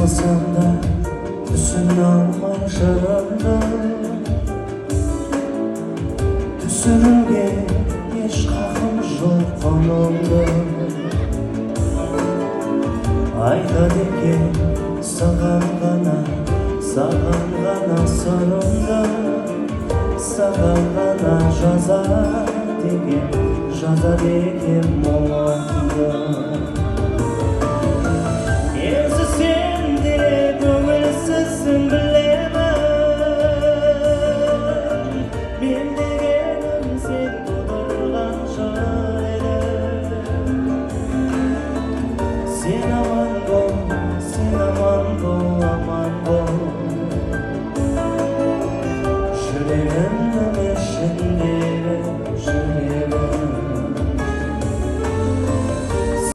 salsam da üstüne almay şararda Түсірілге еш қақым жоқ қанымда Айтады екен саған ғана сырымды Саған ғана жазады екен мұңымды